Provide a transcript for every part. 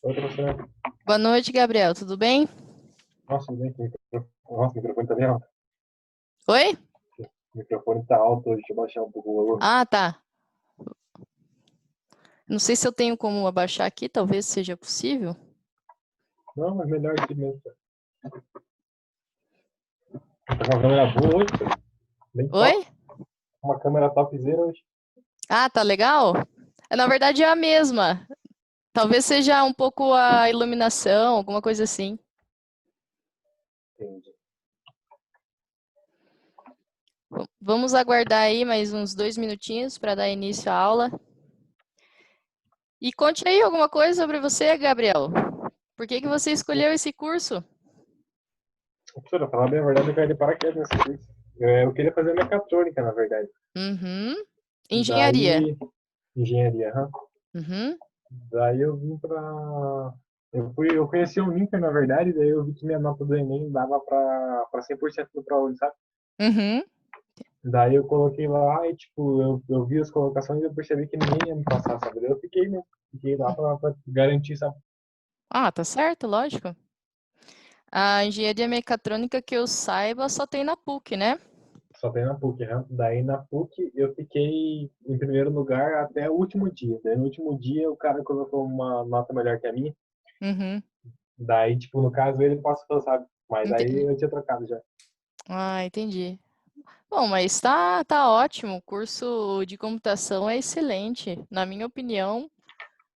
Oi, professor. Boa noite, Gabriel. Tudo bem? Nossa, tudo bem? Nossa, o microfone tá bem alto. Oi? O microfone tá alto hoje. Deixa eu baixar um pouco o volume. Ah, tá. Não sei se eu tenho como abaixar aqui, talvez seja possível. Não, mas melhor aqui mesmo. Tá com uma câmera boa hoje, cara. Bem top. Oi? Uma câmera topzera hoje. Ah, tá legal? Na verdade é a mesma. Talvez seja um pouco a iluminação, alguma coisa assim. Entendi. Vamos aguardar aí mais uns 2 minutinhos para dar início à aula. E conte aí alguma coisa sobre você, Gabriel. Por que que você escolheu esse curso? Professor, pra falar bem a verdade, eu caí de paraquedas nesse curso. Eu queria fazer mecatrônica, na verdade. Uhum. Engenharia. Daí, engenharia, aham. Uhum. Daí eu vim pra... Eu conheci o Ninter, na verdade, daí eu vi que minha nota do Enem dava pra 100% do ProUni, sabe? Uhum. Daí eu coloquei lá e, tipo, eu vi as colocações e eu percebi que ninguém ia me passar, sabe? Daí eu fiquei, né? Fiquei lá pra garantir, sabe? Ah, tá certo, lógico. A engenharia mecatrônica que eu saiba só tem na PUC, né? Só tem na PUC, né? Daí na PUC eu fiquei em primeiro lugar até o último dia. Daí no último dia o cara colocou uma nota melhor que a minha. Uhum. Daí, tipo, no caso ele passou, sabe? Mas aí Entendi. eu tinha trocado já. Ah, entendi. Bom, mas tá ótimo. O curso de computação é excelente. Na minha opinião,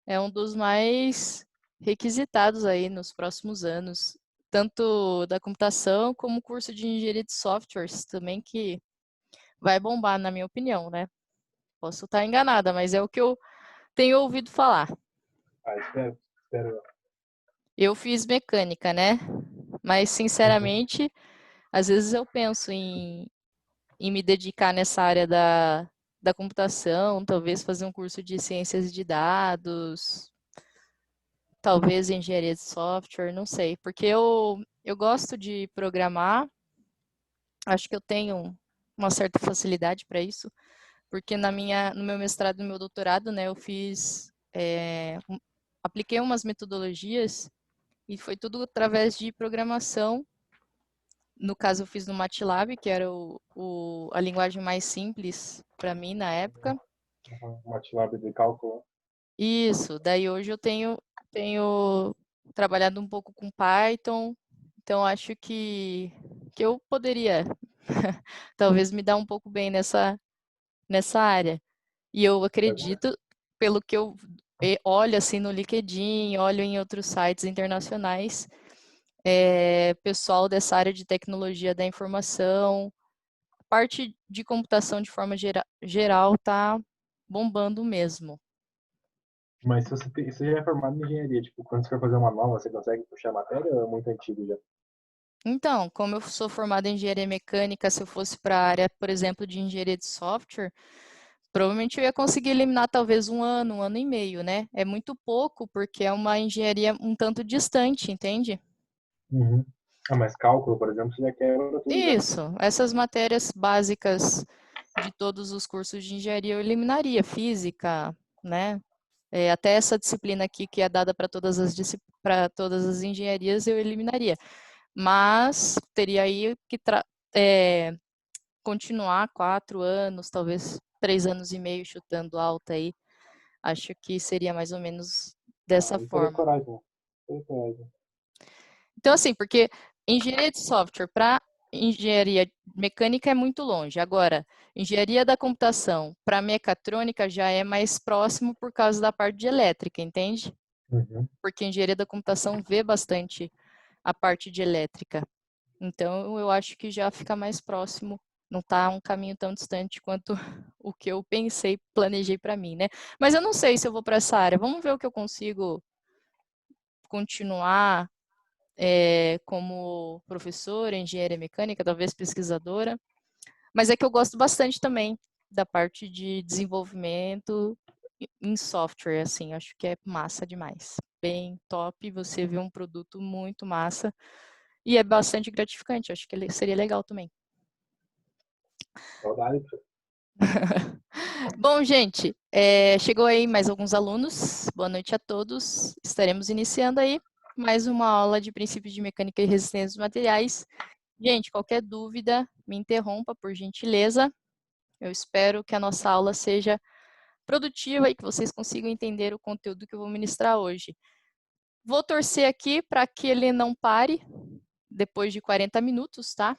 é um dos mais requisitados aí nos próximos anos. Tanto da computação como o curso de engenharia de softwares também, que vai bombar, na minha opinião, né? Posso estar enganada, mas é o que eu tenho ouvido falar. Ah, espero. Eu fiz mecânica, né? Mas, Uhum. sinceramente, às vezes eu penso em me dedicar nessa área da computação, talvez fazer um curso de ciências de dados, talvez engenharia de software, não sei. Porque eu gosto de programar, acho que eu tenho uma certa facilidade para isso, porque no meu mestrado e no meu doutorado, né, eu fiz, apliquei umas metodologias e foi tudo através de programação. No caso, eu fiz no MATLAB, que era a linguagem mais simples para mim na época. Uhum. MATLAB de cálculo. Isso, daí hoje eu tenho trabalhado um pouco com Python, então acho que eu poderia talvez me dar um pouco bem nessa área. E eu acredito, pelo que eu olho assim no LinkedIn, olho em outros sites internacionais, pessoal dessa área de tecnologia da informação, parte de computação de forma geral tá bombando mesmo. Mas se você já é formado em engenharia, tipo, quando você for fazer uma nova, você consegue puxar a matéria ou é muito antigo já? Então, como eu sou formada em engenharia mecânica, se eu fosse para a área, por exemplo, de engenharia de software, provavelmente eu ia conseguir eliminar talvez um ano e meio, né? É muito pouco, porque é uma engenharia um tanto distante, entende? Uhum. Ah, mas cálculo, por exemplo, você já quebra tudo já. Isso, essas matérias básicas de todos os cursos de engenharia eu eliminaria, física, né? Até essa disciplina aqui que é dada para todas as engenharias eu eliminaria. Mas teria aí que continuar 4 anos, talvez 3 anos e meio chutando alto aí. Acho que seria mais ou menos Ah, dessa eu teria forma. coragem, né? Teria coragem. Então, assim, porque engenharia de software para engenharia mecânica é muito longe. Agora, engenharia da computação para mecatrônica já é mais próximo por causa da parte de elétrica, entende? Uhum. Porque engenharia da computação vê bastante a parte de elétrica. Então, eu acho que já fica mais próximo, não está um caminho tão distante quanto o que eu pensei, planejei para mim, né? Mas eu não sei se eu vou para essa área. Vamos ver o que eu consigo continuar como professora, engenheira mecânica, talvez pesquisadora. Mas é que eu gosto bastante também da parte de desenvolvimento em software, assim, acho que é massa demais. Bem top, você vê um produto muito massa e é bastante gratificante, acho que seria legal também. Saudade. Bom, gente, chegou aí mais alguns alunos. Boa noite a todos. Estaremos iniciando aí mais uma aula de princípios de mecânica e resistência dos materiais. Gente, qualquer dúvida, me interrompa, por gentileza. Eu espero que a nossa aula seja produtiva e que vocês consigam entender o conteúdo que eu vou ministrar hoje. Vou torcer aqui para que ele não pare depois de 40 minutos, tá?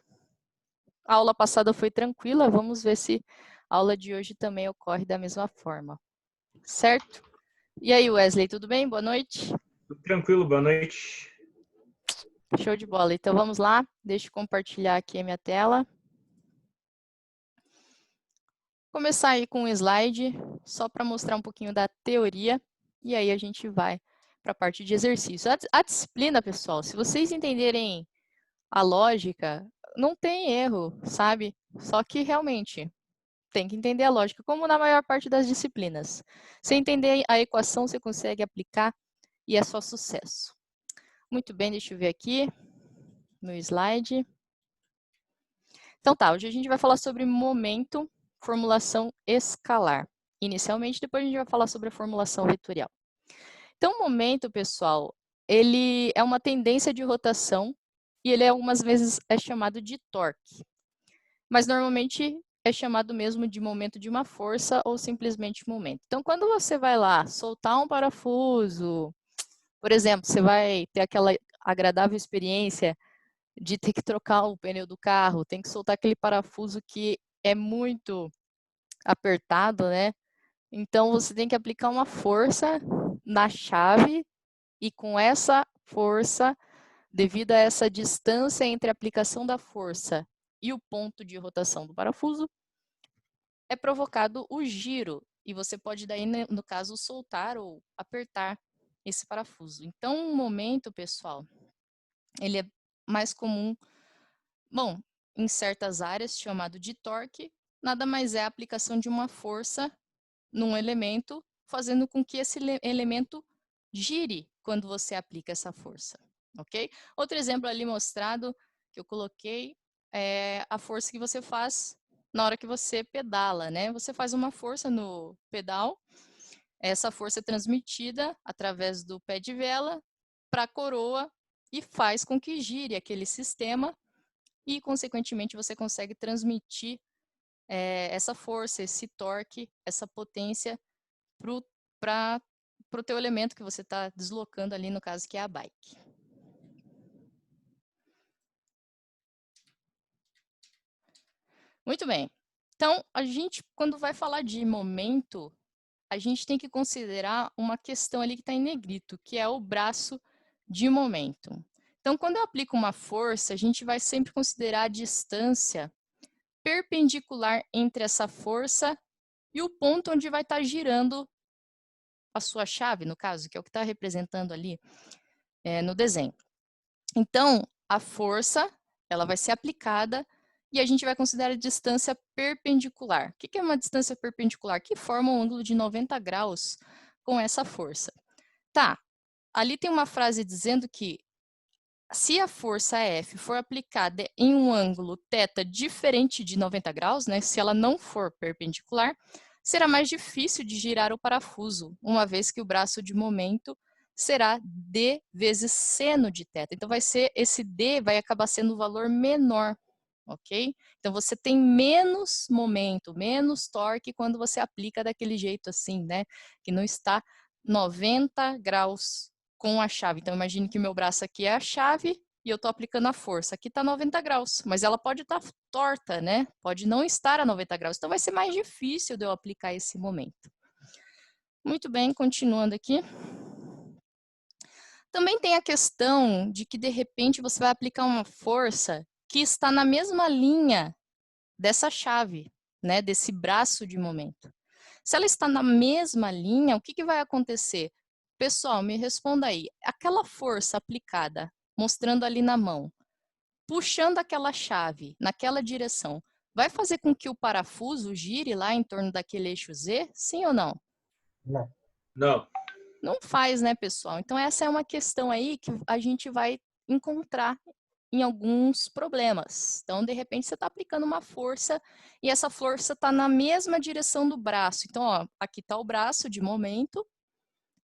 A aula passada foi tranquila, vamos ver se a aula de hoje também ocorre da mesma forma, certo? E aí, Wesley, tudo bem? Boa noite. Tudo tranquilo, boa noite. Show de bola. Então vamos lá, deixa eu compartilhar aqui a minha tela. Começar aí com um slide, só para mostrar um pouquinho da teoria, e aí a gente vai para a parte de exercício. A disciplina, pessoal, se vocês entenderem a lógica, não tem erro, sabe? Só que realmente tem que entender a lógica, como na maior parte das disciplinas. Se entender a equação, você consegue aplicar e é só sucesso. Muito bem, deixa eu ver aqui no slide. Então tá, hoje a gente vai falar sobre momento, formulação escalar. Inicialmente, depois a gente vai falar sobre a formulação vetorial. Então, o momento, pessoal, ele é uma tendência de rotação e ele algumas vezes é chamado de torque. Mas normalmente é chamado mesmo de momento de uma força ou simplesmente momento. Então, quando você vai lá soltar um parafuso, por exemplo, você vai ter aquela agradável experiência de ter que trocar o pneu do carro, tem que soltar aquele parafuso que é muito apertado, né? Então, você tem que aplicar uma força na chave e com essa força, devido a essa distância entre a aplicação da força e o ponto de rotação do parafuso, é provocado o giro. E você pode daí, no caso, soltar ou apertar esse parafuso. Então, o momento, pessoal, ele é mais comum, bom, em certas áreas, chamado de torque, nada mais é a aplicação de uma força num elemento, fazendo com que esse elemento gire quando você aplica essa força, ok? Outro exemplo ali mostrado, que eu coloquei, é a força que você faz na hora que você pedala, né? Você faz uma força no pedal, essa força é transmitida através do pé de vela para a coroa e faz com que gire aquele sistema e, consequentemente, você consegue transmitir essa força, esse torque, essa potência para o teu elemento que você está deslocando ali, no caso, que é a bike. Muito bem. Então, a gente, quando vai falar de momento, a gente tem que considerar uma questão ali que está em negrito, que é o braço de momento. Então, quando eu aplico uma força, a gente vai sempre considerar a distância perpendicular entre essa força e o ponto onde vai estar girando a sua chave, no caso, que é o que está representando ali no desenho. Então, a força, ela vai ser aplicada e a gente vai considerar a distância perpendicular. O que é uma distância perpendicular? Que forma um ângulo de 90 graus com essa força. Tá, ali tem uma frase dizendo que se a força F for aplicada em um ângulo θ diferente de 90 graus, né, se ela não for perpendicular, será mais difícil de girar o parafuso, uma vez que o braço de momento será D vezes seno de θ. Então, esse D vai acabar sendo o valor menor, ok? Então, você tem menos momento, menos torque quando você aplica daquele jeito assim, né? Que não está 90 graus com a chave. Então, imagine que meu braço aqui é a chave e eu estou aplicando a força. Aqui está 90 graus, mas ela pode estar torta, né? Pode não estar a 90 graus. Então, vai ser mais difícil de eu aplicar esse momento. Muito bem, continuando aqui. Também tem a questão de que, de repente, você vai aplicar uma força que está na mesma linha dessa chave, né? Desse braço de momento. Se ela está na mesma linha, o que vai acontecer? Pessoal, me responda aí. Aquela força aplicada, mostrando ali na mão, puxando aquela chave naquela direção, vai fazer com que o parafuso gire lá em torno daquele eixo Z? Sim ou não? Não. Não. Não faz, né, pessoal? Então, essa é uma questão aí que a gente vai encontrar em alguns problemas. Então, de repente, você está aplicando uma força e essa força está na mesma direção do braço. Então, ó, aqui está o braço de momento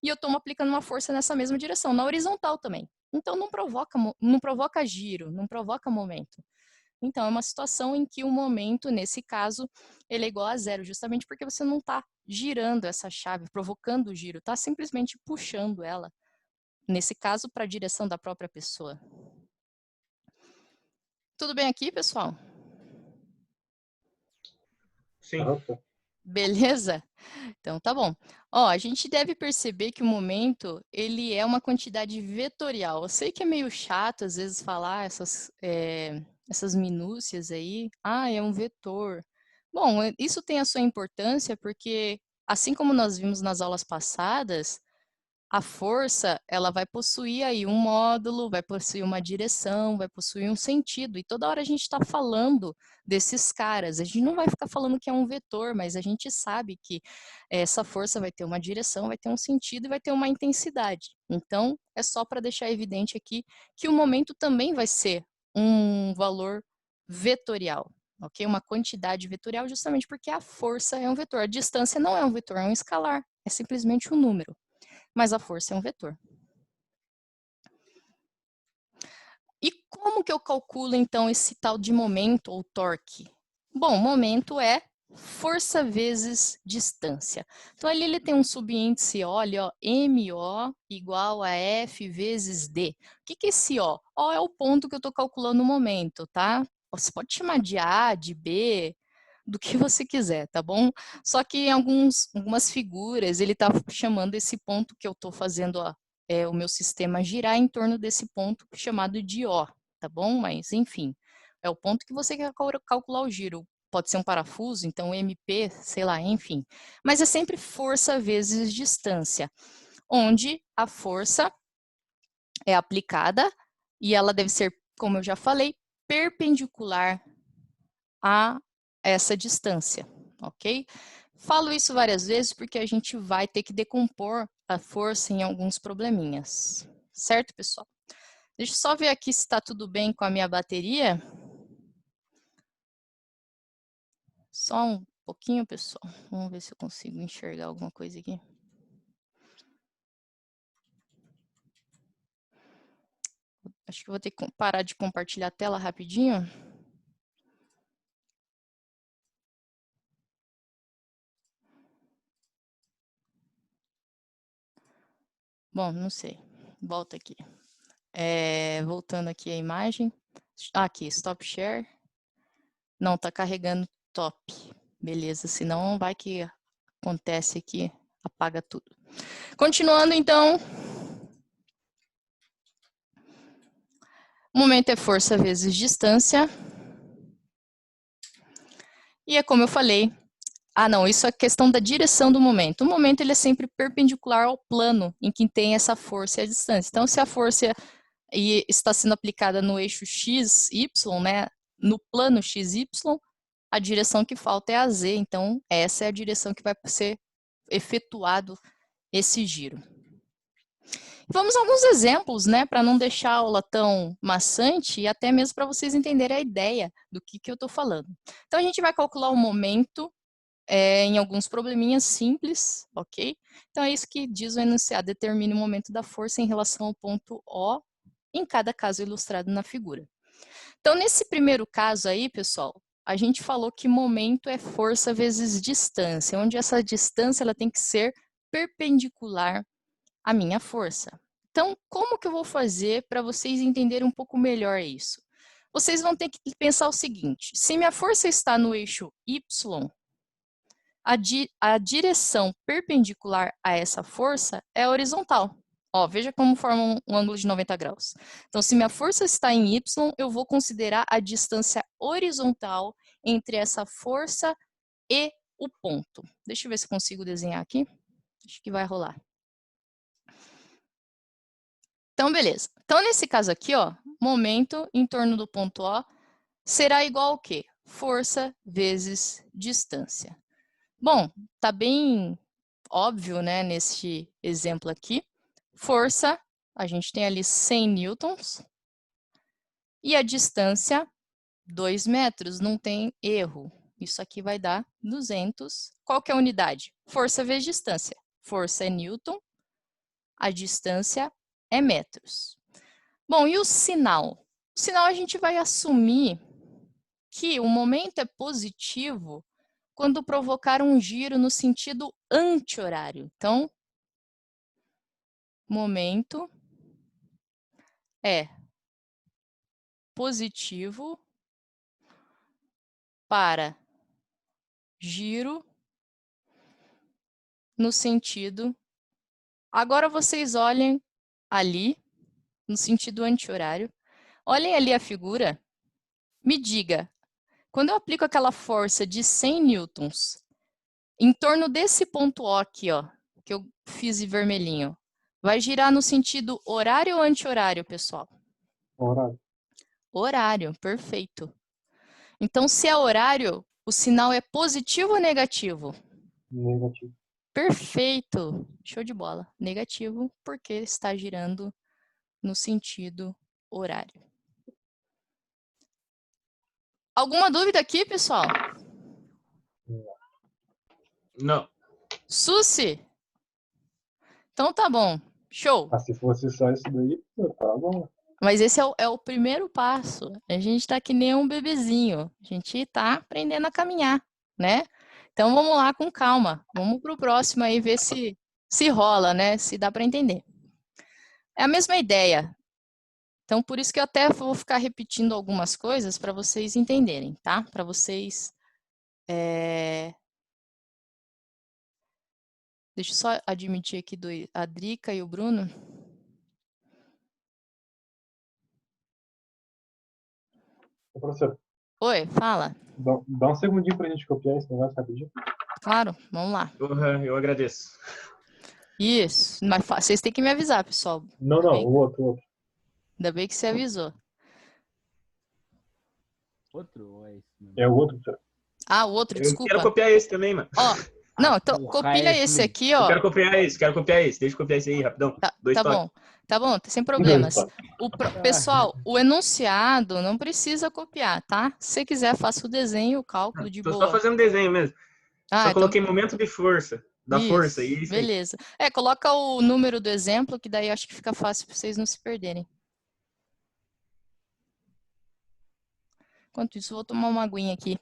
e eu estou aplicando uma força nessa mesma direção, na horizontal também. Então, não provoca giro, não provoca momento. Então, é uma situação em que o momento, nesse caso, ele é igual a zero, justamente porque você não está girando essa chave, provocando o giro, está simplesmente puxando ela, nesse caso, para a direção da própria pessoa. Tudo bem aqui, pessoal? Sim. Nossa. Beleza? Então, tá bom. Ó, a gente deve perceber que o momento, ele é uma quantidade vetorial. Eu sei que é meio chato, às vezes, falar essas minúcias aí. Ah, é um vetor. Bom, isso tem a sua importância porque, assim como nós vimos nas aulas passadas, a força, ela vai possuir aí um módulo, vai possuir uma direção, vai possuir um sentido. E toda hora a gente está falando desses caras. A gente não vai ficar falando que é um vetor, mas a gente sabe que essa força vai ter uma direção, vai ter um sentido e vai ter uma intensidade. Então, é só para deixar evidente aqui que o momento também vai ser um valor vetorial. Ok? Uma quantidade vetorial, justamente porque a força é um vetor. A distância não é um vetor, é um escalar. É simplesmente um número. Mas a força é um vetor. E como que eu calculo, então, esse tal de momento ou torque? Bom, momento é força vezes distância. Então, ali ele tem um subíndice, olha, ó, MO igual a F vezes D. O que é esse O? O é o ponto que eu estou calculando no momento, tá? Você pode chamar de A, de B, do que você quiser, tá bom? Só que em algumas figuras, ele está chamando esse ponto que eu estou fazendo o meu sistema girar em torno desse ponto chamado de O, tá bom? Mas, enfim, é o ponto que você quer calcular o giro. Pode ser um parafuso, então MP, sei lá, enfim. Mas é sempre força vezes distância, onde a força é aplicada e ela deve ser, como eu já falei, perpendicular a essa distância, ok? Falo isso várias vezes porque a gente vai ter que decompor a força em alguns probleminhas, certo, pessoal? Deixa eu só ver aqui se está tudo bem com a minha bateria. Só um pouquinho, pessoal. Vamos ver se eu consigo enxergar alguma coisa aqui. Acho que vou ter que parar de compartilhar a tela rapidinho. Bom, não sei. Volta aqui. Voltando aqui a imagem. Aqui, stop share. Não, tá carregando top. Beleza, senão vai que acontece aqui, apaga tudo. Continuando, então. Momento é força vezes distância. E é como eu falei. Ah, não, isso é questão da direção do momento. O momento ele é sempre perpendicular ao plano em que tem essa força e a distância. Então, se a força está sendo aplicada no eixo x, y, né, no plano x, y, a direção que falta é a z. Então, essa é a direção que vai ser efetuado esse giro. Vamos a alguns exemplos, né, para não deixar a aula tão maçante e até mesmo para vocês entenderem a ideia do que eu estou falando. Então, a gente vai calcular o momento em alguns probleminhas simples, ok? Então, é isso que diz o enunciado, determine o momento da força em relação ao ponto O, em cada caso ilustrado na figura. Então, nesse primeiro caso aí, pessoal, a gente falou que momento é força vezes distância, onde essa distância ela tem que ser perpendicular à minha força. Então, como que eu vou fazer para vocês entenderem um pouco melhor isso? Vocês vão ter que pensar o seguinte, se minha força está no eixo Y, a direção perpendicular a essa força é horizontal. Ó, veja como forma um ângulo de 90 graus. Então, se minha força está em Y, eu vou considerar a distância horizontal entre essa força e o ponto. Deixa eu ver se eu consigo desenhar aqui. Acho que vai rolar. Então, beleza. Então, nesse caso aqui, ó, momento em torno do ponto O será igual ao quê? Força vezes distância. Bom, tá bem óbvio, né, neste exemplo aqui. Força, a gente tem ali 100 newtons. E a distância, 2 metros, não tem erro. Isso aqui vai dar 200. Qual que é a unidade? Força vezes distância. Força é newton, a distância é metros. Bom, e o sinal? O sinal a gente vai assumir que o momento é positivo quando provocar um giro no sentido anti-horário. Então, momento é positivo para giro no sentido. Agora vocês olhem ali, no sentido anti-horário. Olhem ali a figura. Me diga, quando eu aplico aquela força de 100 newtons, em torno desse ponto O aqui, ó, que eu fiz em vermelhinho, vai girar no sentido horário ou anti-horário, pessoal? Horário. Horário, perfeito. Então, se é horário, o sinal é positivo ou negativo? Negativo. Perfeito, show de bola. Negativo, porque está girando no sentido horário. Alguma dúvida aqui, pessoal? Não. Susi? Então tá bom, show. Ah, se fosse só isso daí, pô, tá bom. Mas esse é o primeiro passo. A gente tá que nem um bebezinho. A gente tá aprendendo a caminhar, né? Então vamos lá com calma. Vamos pro próximo aí ver se rola, né? Se dá para entender. É a mesma ideia. Então por isso que eu até vou ficar repetindo algumas coisas para vocês entenderem, tá? Para vocês Deixa eu só admitir aqui a Drica e o Bruno. Ô, professor, Oi, fala. dá um segundinho pra gente copiar esse negócio rapidinho. Claro, vamos lá. Eu agradeço. Isso, mas vocês têm que me avisar, pessoal. Não, o outro. Ainda bem que você avisou. Outro ou é esse mesmo? É o outro, professor. Ah, o outro, Eu quero desculpa. copiar esse também, mano. Ó, não, então porra, copia esse esse mesmo. aqui, Eu ó. quero copiar esse. Deixa eu copiar esse aí, rapidão. Dois Tá toques. bom. Tá bom, sem problemas. Tá. Pessoal, o enunciado não precisa copiar, tá? Se você quiser, faça o desenho, o cálculo de Tô só boa. fazendo desenho mesmo. Ah, Só então coloquei momento de força. Da força. E isso aí. beleza. Coloca o número do exemplo, que daí acho que fica fácil para vocês não se perderem. Enquanto isso, vou tomar uma aguinha aqui.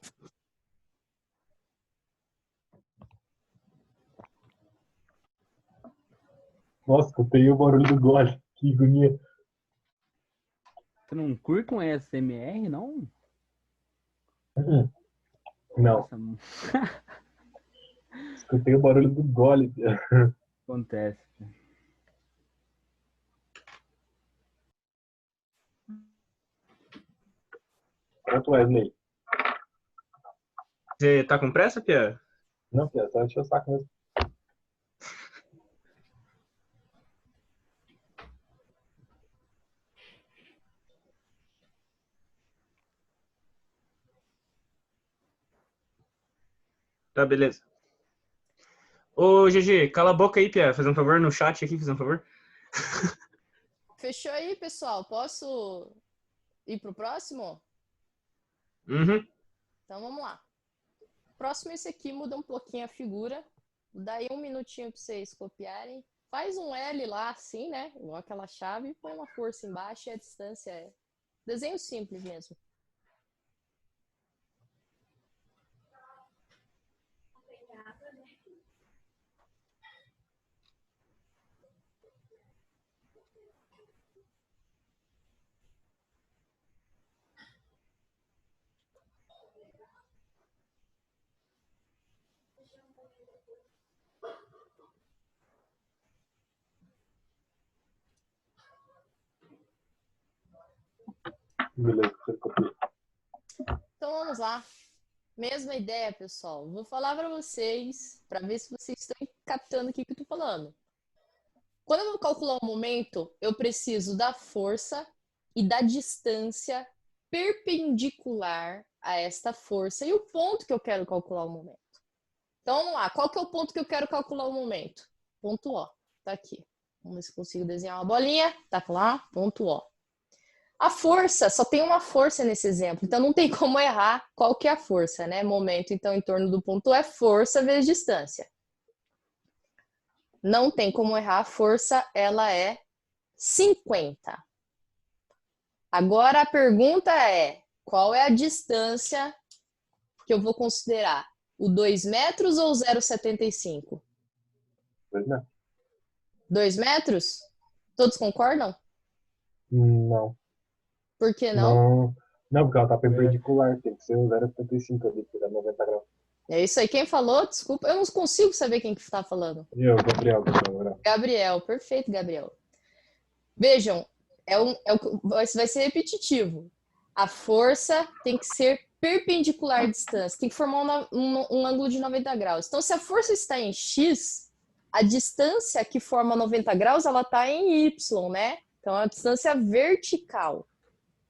Nossa, copiei o barulho do gole. Que agonia. Você não curte um SMR, não? Não, Nossa, escutei o barulho do gole. acontece. Pronto, Wesley. Você tá com pressa, Pia? Não, Pia, só encher o saco mesmo. Tá, beleza. Ô, GG, cala a boca aí, Pia. Faz um favor no chat aqui, faz um favor. Fechou aí, pessoal? Posso ir pro próximo? Uhum. Então vamos lá. Próximo esse aqui muda um pouquinho a figura. Daí um minutinho para vocês copiarem. Faz um L lá assim, né? Igual aquela chave. Põe uma força embaixo e a distância é... Desenho simples mesmo. Beleza, você copiou. Então vamos lá. Mesma ideia, pessoal. Vou falar para vocês, para ver se vocês estão captando o que eu estou falando. Quando eu vou calcular o momento, eu preciso da força e da distância perpendicular a esta força e o ponto que eu quero calcular o momento. Então vamos lá. Qual que é o ponto que eu quero calcular o momento? Ponto O. Tá aqui. Vamos ver se consigo desenhar uma bolinha. Tá lá, ponto O. A força, só tem uma força nesse exemplo, então não tem como errar qual que é a força, né? Momento, então, em torno do ponto O é força vezes distância. Não tem como errar, a força, ela é 50. Agora a pergunta é, qual é a distância que eu vou considerar? O 2 metros ou o 0,75? 2 metros. 2 metros? Todos concordam? Não. Por que não? Não. Não, porque ela tá perpendicular. Tem que ser o 0,75 ali, que dá 90 graus. É isso aí. Quem falou? Desculpa, eu não consigo saber quem que está falando. Gabriel. Gabriel, perfeito, Gabriel. Vejam, vai ser repetitivo. A força tem que ser perpendicular à distância, tem que formar um ângulo de 90 graus. Então, se a força está em X, a distância que forma 90 graus, ela está em Y, né? Então, é a distância vertical,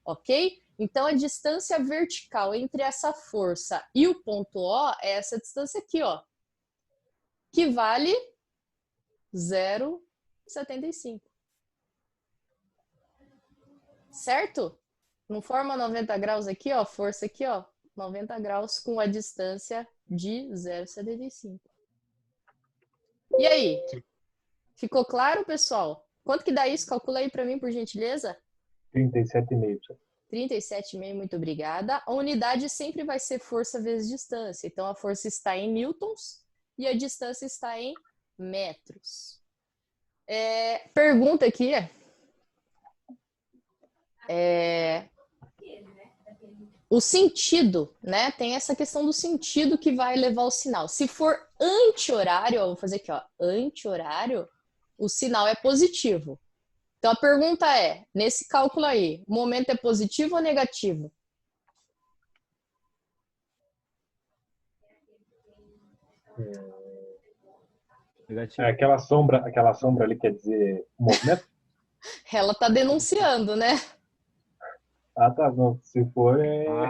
ok? Então, a distância vertical entre essa força e o ponto O é essa distância aqui, ó, que vale 0,75. Certo? Não forma 90 graus aqui, ó, força aqui, ó, 90 graus com a distância de 0,75. E aí? Ficou claro, pessoal? Quanto que dá isso? Calcula aí para mim, por gentileza. 37,5. 37,5, muito obrigada. A unidade sempre vai ser força vezes distância. Então, a força está em newtons e a distância está em metros. Pergunta aqui. O sentido, né? Tem essa questão do sentido que vai levar o sinal. Se for anti-horário, vou fazer aqui, ó, anti-horário, o sinal é positivo. Então a pergunta é, nesse cálculo aí, o momento é positivo ou negativo? Negativo. Aquela sombra ali quer dizer movimento? Ela tá denunciando, né? Ah, tá. Não. Se for,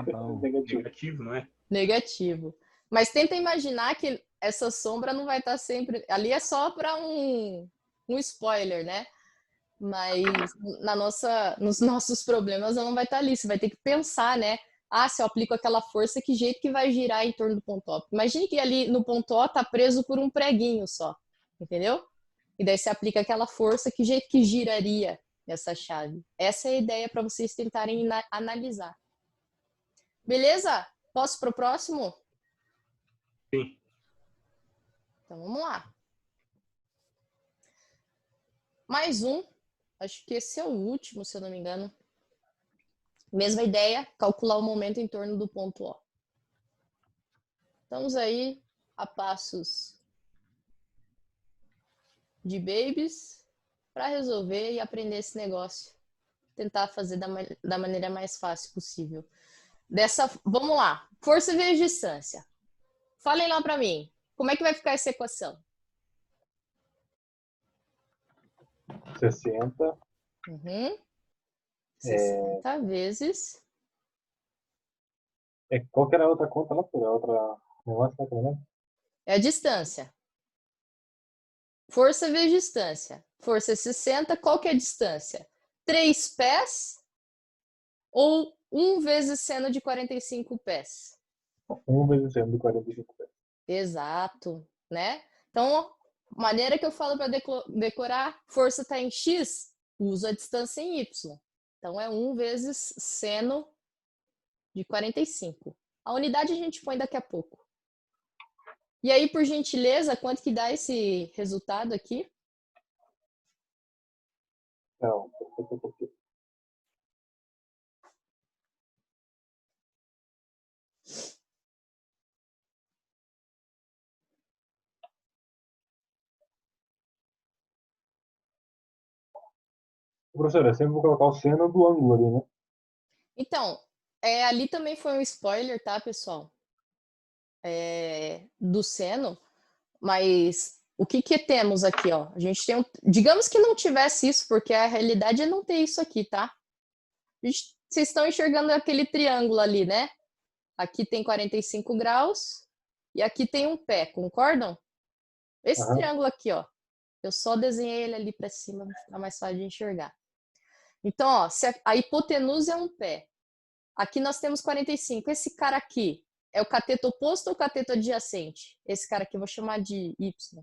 Bom. negativo. Negativo, não é? Negativo. Mas tenta imaginar que essa sombra não vai estar sempre... Ali é só para um spoiler, né? Mas nos nossos problemas ela não vai estar ali. Você vai ter que pensar, né? Ah, se eu aplico aquela força, que jeito que vai girar em torno do ponto O? Imagine que ali no ponto O tá preso por um preguinho só. Entendeu? E daí você aplica aquela força, que jeito que giraria essa chave? Essa é a ideia para vocês tentarem analisar. Beleza? Posso pro próximo? Sim. Então vamos lá. Mais um. Acho que esse é o último, se eu não me engano. Mesma ideia, calcular o momento em torno do ponto O. Estamos aí a passos de babies para resolver e aprender esse negócio. Tentar fazer da maneira mais fácil possível. Vamos lá. Força vezes distância. Falem lá para mim. Como é que vai ficar essa equação? 60. 60 vezes... Qual que era a outra conta lá? A outra negócio, né? É a distância. Força vezes distância. Força é 60. Qual que é a distância? 3 pés ou 1 vezes seno de 45 pés? 1 vezes seno de 45 pés. Exato, né? Então, maneira que eu falo para decorar, força está em X, uso a distância em Y. Então, é 1 vezes seno de 45. A unidade a gente põe daqui a pouco. E aí, por gentileza, quanto que dá esse resultado aqui? Então, professor, eu sempre vou colocar o seno do ângulo ali, né? Então, ali também foi um spoiler, tá, pessoal? Do seno, mas o que temos aqui, ó? A gente tem digamos que não tivesse isso, porque a realidade é não ter isso aqui, tá? Vocês estão enxergando aquele triângulo ali, né? Aqui tem 45 graus e aqui tem um pé, concordam? Esse triângulo aqui, ó. Eu só desenhei ele ali para cima, para ficar mais fácil de enxergar. Então, ó, se a hipotenusa é um pé, aqui nós temos 45. Esse cara aqui é o cateto oposto ou o cateto adjacente? Esse cara aqui eu vou chamar de Y.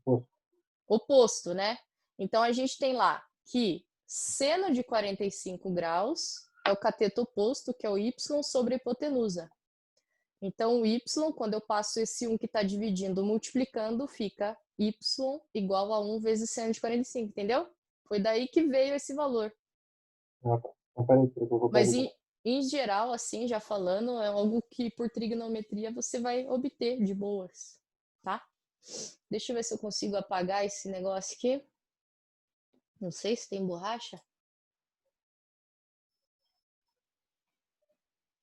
Oposto. Oposto, né? Então, a gente tem lá que seno de 45 graus é o cateto oposto, que é o Y, sobre a hipotenusa. Então, o Y, quando eu passo esse 1 que está dividindo, multiplicando, fica Y igual a 1 vezes seno de 45, entendeu? Foi daí que veio esse valor. Ah, tá. Então, peraí, eu vou Mas, pegar. em geral, assim, já falando, é algo que por trigonometria você vai obter de boas, tá? Deixa eu ver se eu consigo apagar esse negócio aqui. Não sei se tem borracha.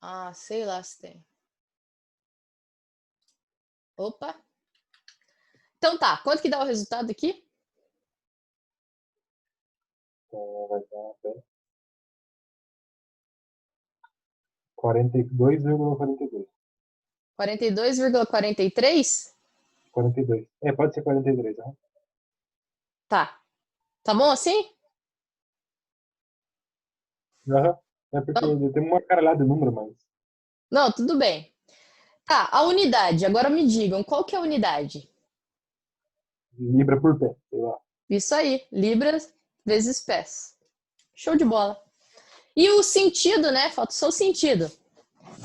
Ah, sei lá se tem. Opa. Então tá, quanto que dá o resultado aqui? Vai dar, pera. 42,42. 42,43? 42. É, pode ser 43, né? Tá. Tá bom assim? Aham. É porque Então, tem uma caralhada de número, mas. não, tudo bem. Tá, a unidade. Agora me digam, qual que é a unidade? Libra por pé, sei lá. Isso aí, libras vezes pés. Show de bola. E o sentido, né? Falta só o sentido.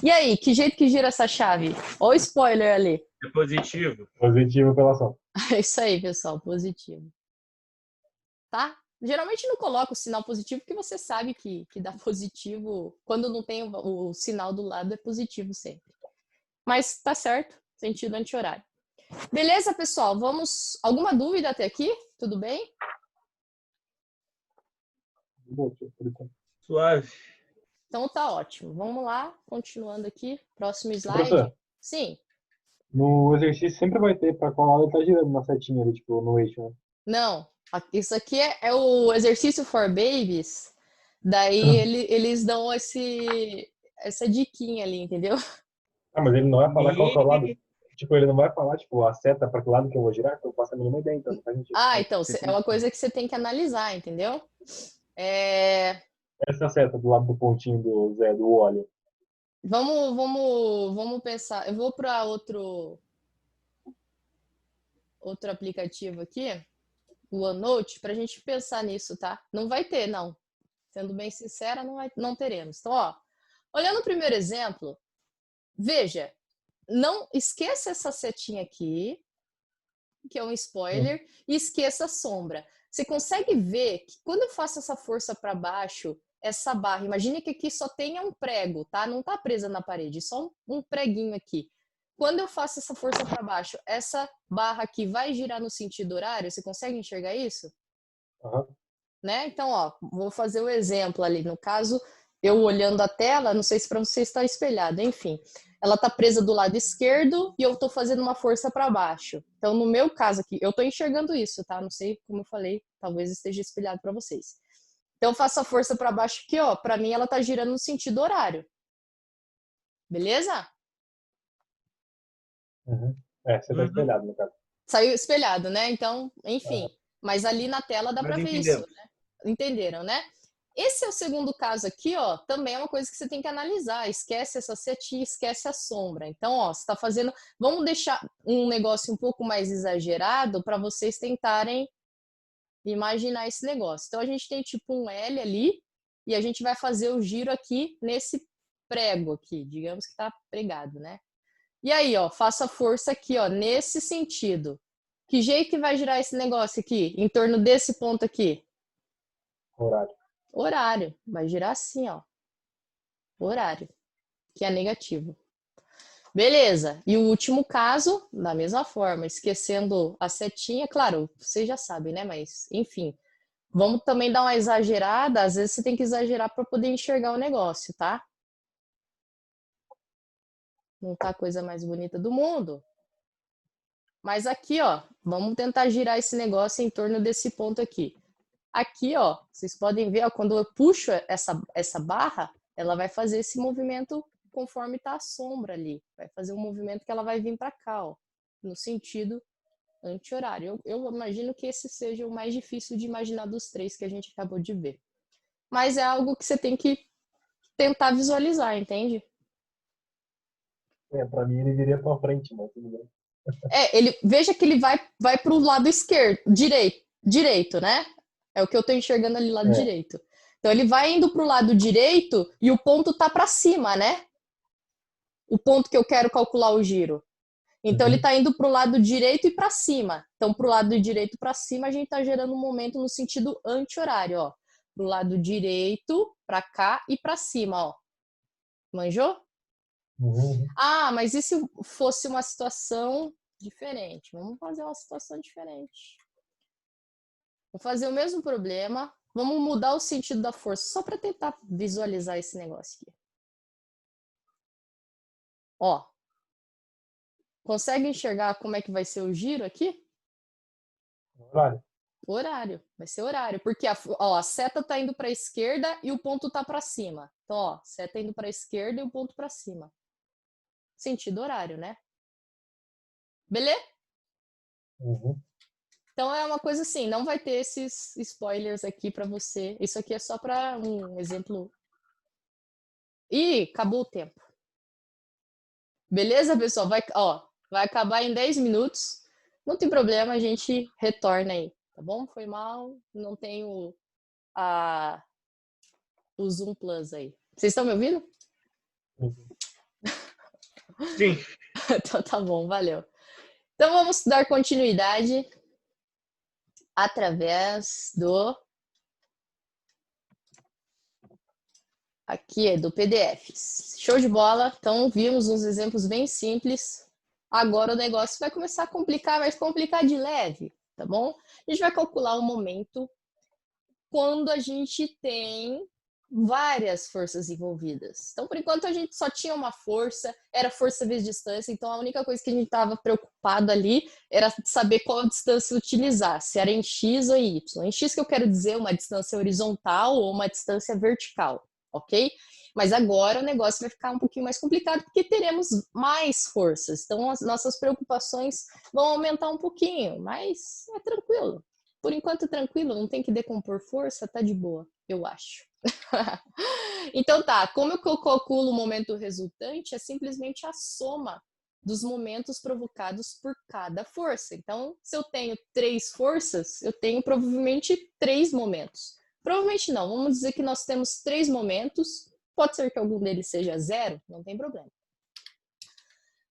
E aí, que jeito que gira essa chave? Ó o spoiler ali. É positivo. Positivo pela ação. É isso aí, pessoal, positivo. Tá? Geralmente não coloca o sinal positivo porque você sabe que dá positivo. Quando não tem o sinal do lado, é positivo sempre. Mas tá certo, sentido anti-horário. Beleza, pessoal? Vamos. Alguma dúvida até aqui? Tudo bem? Suave. Então tá ótimo. Vamos lá, continuando aqui. Próximo slide. Professor, Sim. no exercício sempre vai ter para qual lado ele tá girando na setinha ali, tipo, no eixo, né? Não. Isso aqui é o exercício for babies. Daí eles dão essa diquinha ali, entendeu? Ah, mas ele não vai falar qual que é o lado. Tipo, ele não vai falar, tipo, a seta para que lado que eu vou girar, que eu faço a mínima ideia, então não faz sentido. Ah, então, Você é tem uma que- coisa que você tem que analisar, entendeu? É, Essa seta do lado do pontinho do Zé, do óleo. vamos pensar. Eu vou para outro aplicativo aqui, o OneNote, para a gente pensar nisso, tá? Não vai ter, não. Sendo bem sincera, não teremos. Então, ó, olhando o primeiro exemplo, veja, não esqueça essa setinha aqui, que é um spoiler, e esqueça a sombra. Você consegue ver que quando eu faço essa força para baixo, essa barra, imagine que aqui só tenha um prego, tá? Não tá presa na parede, só um preguinho aqui. Quando eu faço essa força para baixo, essa barra aqui vai girar no sentido horário? Você consegue enxergar isso? Aham. Né? Então, ó, vou fazer o exemplo ali. No caso, eu olhando a tela, não sei se para você está espelhado, enfim. Ela está presa do lado esquerdo e eu estou fazendo uma força para baixo. Então, no meu caso aqui, eu estou enxergando isso, tá? Não sei como eu falei, talvez esteja espelhado para vocês. Então, eu faço a força para baixo aqui, ó. Para mim, ela está girando no sentido horário. Beleza? Uhum. É, você tá Uhum. espelhado, no caso. Saiu espelhado, né? Então, enfim. Mas ali na tela dá Mas para ver entendemos. isso, né? Entenderam, né? Esse é o segundo caso aqui, ó, também é uma coisa que você tem que analisar. Esquece essa setinha, esquece a sombra. Então, ó, você está fazendo. Vamos deixar um negócio um pouco mais exagerado para vocês tentarem imaginar esse negócio. Então, a gente tem tipo um L ali e a gente vai fazer o giro aqui nesse prego aqui, digamos que está pregado, né? E aí, ó, faça força aqui, ó, nesse sentido. Que jeito que vai girar esse negócio aqui? Em torno desse ponto aqui? Horário. Horário. Vai girar assim, ó. Horário, que é negativo. Beleza. E o último caso, da mesma forma, esquecendo a setinha, claro, vocês já sabem, né? Mas, enfim, vamos também dar uma exagerada. Às vezes você tem que exagerar para poder enxergar o negócio, tá? Não tá a coisa mais bonita do mundo. Mas aqui, ó, vamos tentar girar esse negócio em torno desse ponto aqui. Aqui, ó, vocês podem ver, ó, quando eu puxo essa barra, ela vai fazer esse movimento conforme tá a sombra ali. Vai fazer um movimento que ela vai vir para cá, ó, no sentido anti-horário. Eu imagino que esse seja o mais difícil de imaginar dos três que a gente acabou de ver. mas é algo que você tem que tentar visualizar, entende? Pra mim ele viria pra frente, mas tudo bem. Veja que ele vai para o lado esquerdo, direito, né? É o que eu estou enxergando ali, lado É. direito. Então ele vai indo para o lado direito e o ponto tá para cima, né? O ponto que eu quero calcular o giro. Então ele está indo para o lado direito e para cima. Então para o lado direito para cima a gente está gerando um momento no sentido anti-horário, ó. Para o lado direito, para cá e para cima, ó. Manjou? Uhum. Ah, mas e se fosse uma situação diferente? Vamos fazer uma situação diferente. Vou fazer o mesmo problema. Vamos mudar o sentido da força, só para tentar visualizar esse negócio aqui. Ó. Consegue enxergar como é que vai ser o giro aqui? Horário. Horário. Vai ser horário. Porque a seta está indo para a esquerda e o ponto está para cima. Então, ó, seta indo para a esquerda e o ponto para cima. Sentido horário, né? Beleza? Uhum. Então é uma coisa assim, não vai ter esses spoilers aqui para você. Isso aqui é só para um exemplo. Ih, acabou o tempo. Beleza, pessoal? Vai acabar em 10 minutos. Não tem problema, a gente retorna aí, tá bom? Foi mal, não tenho o Zoom Plus aí. Vocês estão me ouvindo? Sim. Então tá bom, valeu. Então vamos dar continuidade através do aqui é do PDF. Show de bola. Então vimos uns exemplos bem simples. Agora o negócio vai começar a complicar, mas complicar de leve, tá bom? A gente vai calcular o momento quando a gente tem várias forças envolvidas. Então, por enquanto, a gente só tinha uma força, era força vezes distância, então a única coisa que a gente estava preocupado ali era saber qual distância utilizar, se era em X ou em Y. Em X que eu quero dizer uma distância horizontal ou uma distância vertical, ok? Mas agora o negócio vai ficar um pouquinho mais complicado porque teremos mais forças, então as nossas preocupações vão aumentar um pouquinho, mas é tranquilo. Por enquanto, tranquilo, não tem que decompor força, tá de boa, eu acho. Então tá, como eu calculo o momento resultante é simplesmente a soma dos momentos provocados por cada força. Então, se eu tenho 3 forças, eu tenho provavelmente 3 momentos. Provavelmente não, vamos dizer que nós temos 3 momentos, pode ser que algum deles seja 0, não tem problema.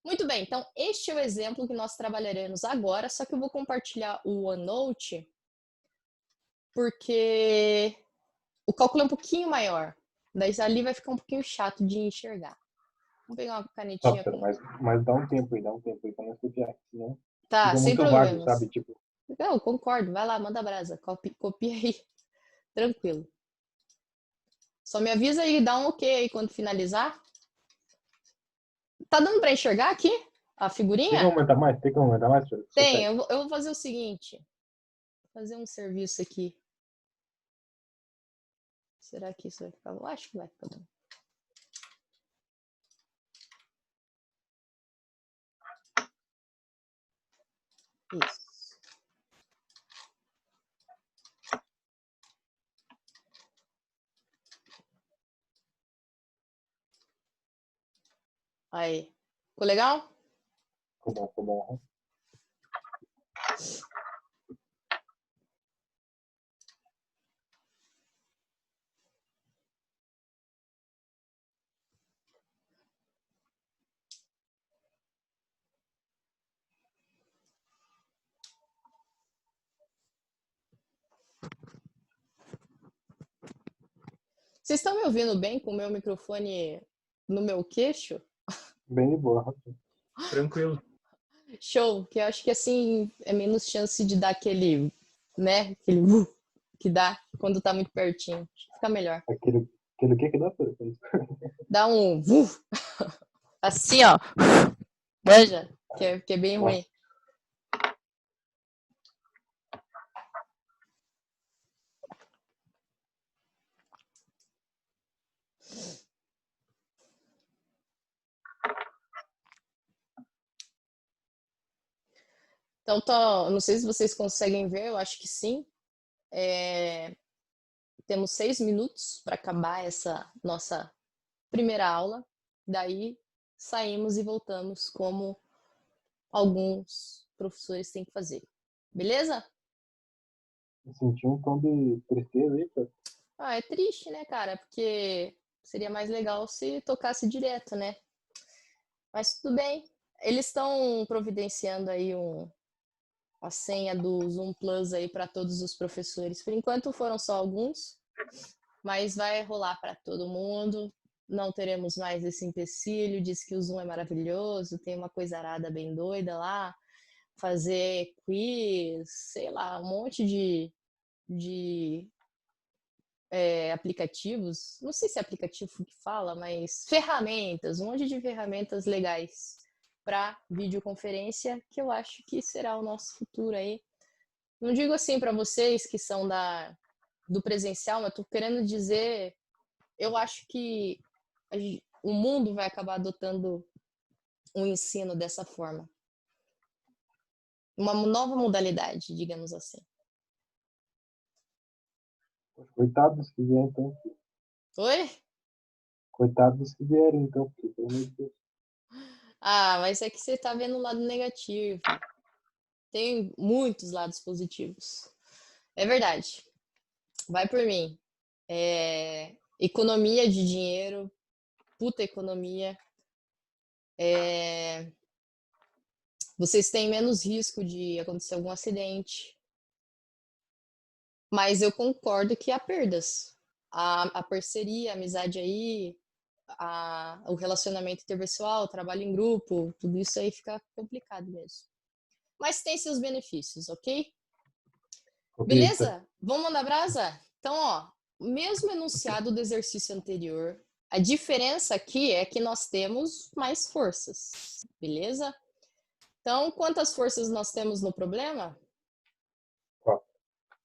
Muito bem, então este é o exemplo que nós trabalharemos agora, só que eu vou compartilhar o OneNote porque o cálculo é um pouquinho maior. Daí ali vai ficar um pouquinho chato de enxergar. Vamos pegar uma canetinha. Mas dá um tempo aí pra não copiar, senão Tá, fica sem muito vago, problemas. sabe? Tipo, Eu concordo, vai lá, manda brasa. Copia aí. Tranquilo. Só me avisa aí, dá um ok aí quando finalizar. Tá dando pra enxergar aqui a tem que figurinha? aumentar mais? Tem que aumentar mais? Tem, eu vou fazer o seguinte. Vou fazer um serviço aqui. Será que isso vai ficar bom? Acho que vai ficar bom. Isso. Aí. Ficou legal? Ficou bom. Vocês estão me ouvindo bem com o meu microfone no meu queixo? Bem de boa. Tranquilo. Show, que eu acho que assim é menos chance de dar aquele, né, aquele que dá quando tá muito pertinho. Fica melhor. Aquele que dá pra Dá um assim, ó. Manja, que é bem ruim. Então, não sei se vocês conseguem ver, eu acho que sim. temos 6 minutos para acabar essa nossa primeira aula. Daí saímos e voltamos como alguns professores têm que fazer. Beleza? Eu senti um tom de tristeza aí, cara. É triste, né, cara? Porque seria mais legal se tocasse direto, né? Mas tudo bem. Eles estão providenciando aí a senha do Zoom Plus aí para todos os professores. Por enquanto foram só alguns, mas vai rolar para todo mundo. Não teremos mais esse empecilho. Diz que o Zoom é maravilhoso, tem uma coisa arada bem doida lá, fazer quiz, sei lá, um monte de aplicativos. Não sei se é aplicativo que fala, mas ferramentas, um monte de ferramentas legais para videoconferência, que eu acho que será o nosso futuro aí. Não digo assim para vocês que são do presencial, mas estou querendo dizer, eu acho que o mundo vai acabar adotando um ensino dessa forma. Uma nova modalidade, digamos assim. Coitado dos que vierem, então. Oi? Coitado dos que vierem, então. Porque, pelo amor de Deus. Ah, mas é que você está vendo o lado negativo. Tem muitos lados positivos. É verdade. Vai por mim. Economia de dinheiro, puta economia. Vocês têm menos risco de acontecer algum acidente. Mas eu concordo que há perdas. A parceria, a amizade aí, o relacionamento interpessoal, o trabalho em grupo, tudo isso aí fica complicado mesmo. Mas tem seus benefícios, ok? Beleza? Vamos mandar brasa? Então, ó, mesmo enunciado do exercício anterior, a diferença aqui é que nós temos mais forças, beleza? Então, quantas forças nós temos no problema?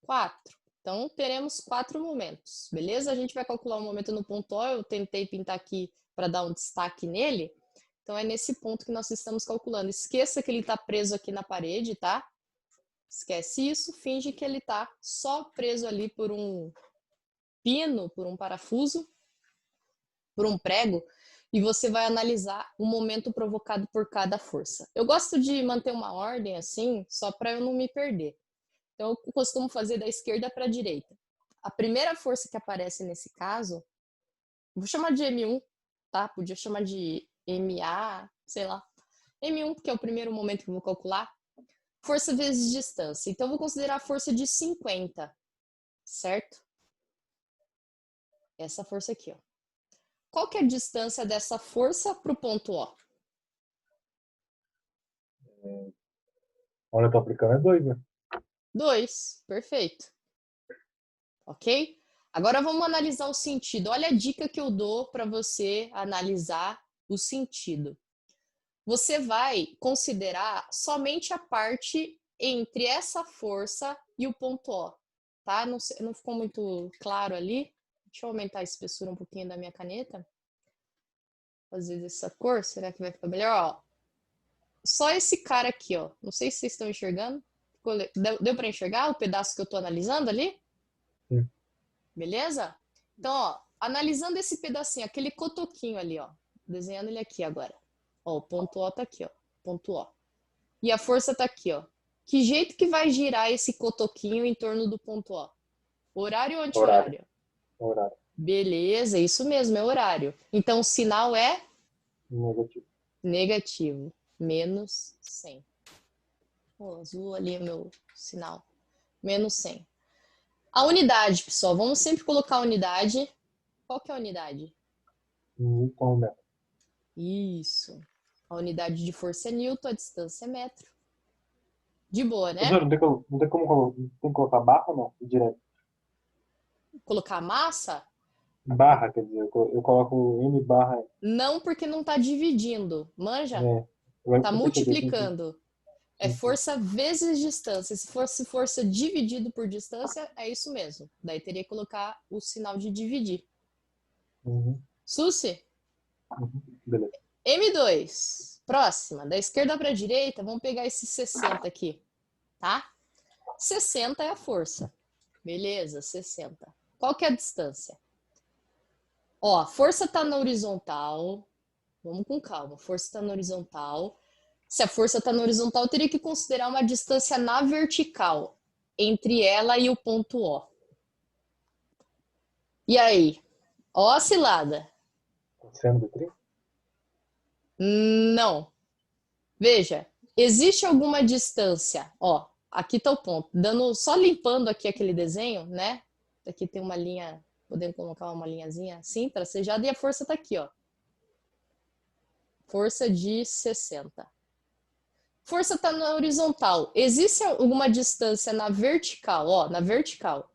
4. Então, teremos 4 momentos, beleza? A gente vai calcular o momento no ponto O, eu tentei pintar aqui para dar um destaque nele. Então, é nesse ponto que nós estamos calculando. Esqueça que ele está preso aqui na parede, tá? Esquece isso, finge que ele está só preso ali por um pino, por um parafuso, por um prego, e você vai analisar o momento provocado por cada força. Eu gosto de manter uma ordem assim, só para eu não me perder. Então, eu costumo fazer da esquerda para a direita. A primeira força que aparece nesse caso, vou chamar de M1, tá? Podia chamar de MA, sei lá. M1, porque é o primeiro momento que eu vou calcular. Força vezes distância. Então, eu vou considerar a força de 50, certo? Essa força aqui, ó. Qual que é a distância dessa força para o ponto O? Olha, eu tô aplicando é 2, né? 2, perfeito. Ok? Agora vamos analisar o sentido. Olha a dica que eu dou para você analisar o sentido. Você vai considerar somente a parte entre essa força e o ponto O, tá? Não ficou muito claro ali. Deixa eu aumentar a espessura um pouquinho da minha caneta. Fazer dessa cor, será que vai ficar melhor? Ó, só esse cara aqui, ó. Não sei se vocês estão enxergando. Deu para enxergar o pedaço que eu estou analisando ali? Sim. Beleza? Então, ó, analisando esse pedacinho, aquele cotoquinho ali, ó. Desenhando ele aqui agora. Ó, o ponto O tá aqui, ó. Ponto O. E a força tá aqui, ó. Que jeito que vai girar esse cotoquinho em torno do ponto O? Horário ou anti-horário? Horário. Beleza, isso mesmo, é horário. Então, o sinal é Negativo. negativo. Menos 100. O azul ali é o meu sinal. Menos 100. A unidade, pessoal. Vamos sempre colocar a unidade. Qual que é a unidade? Newton metro. Isso. A unidade de força é Newton, a distância é metro. De boa, né? Não tem como tem que colocar barra ou não? Direto. Colocar massa? Barra, quer dizer, eu coloco M barra. Não, porque não está dividindo. Manja? Está Eu multiplicando. É Sim. força vezes distância. Se fosse força dividido por distância, é isso mesmo. Daí teria que colocar o sinal de dividir. Uhum. Susi? Beleza. M2. Próxima. Da esquerda para a direita, vamos pegar esse 60 aqui. Tá? 60 é a força. Beleza, 60. Qual que é a distância? Ó, a força está na horizontal. Vamos com calma. A força está na horizontal. Se a força está na horizontal, eu teria que considerar uma distância na vertical entre ela e o ponto O. E aí? Ó a cilada. Sendo de 30? Não. Veja, existe alguma distância? Ó, aqui está o ponto. Só limpando aqui aquele desenho, né? Aqui tem uma linha, podemos colocar uma linhazinha assim, tracejada, e a força está aqui, ó. Força de 60. Força está na horizontal. Existe alguma distância na vertical, ó, na vertical,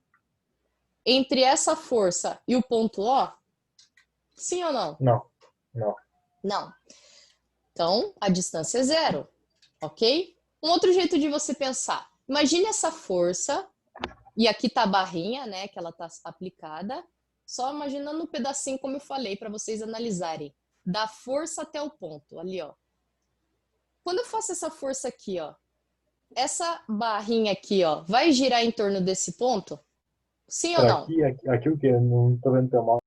entre essa força e o ponto O? Sim ou não? Não, não. Não. Então, a distância é zero, ok? Um outro jeito de você pensar. Imagine essa força, e aqui tá a barrinha, né, que ela tá aplicada. Só imaginando um pedacinho, como eu falei, para vocês analisarem. Da força até o ponto, ali, ó. Quando eu faço essa força aqui, ó, essa barrinha aqui, ó, vai girar em torno desse ponto? Sim ou não? Aqui o que? Não tô vendo teu mal.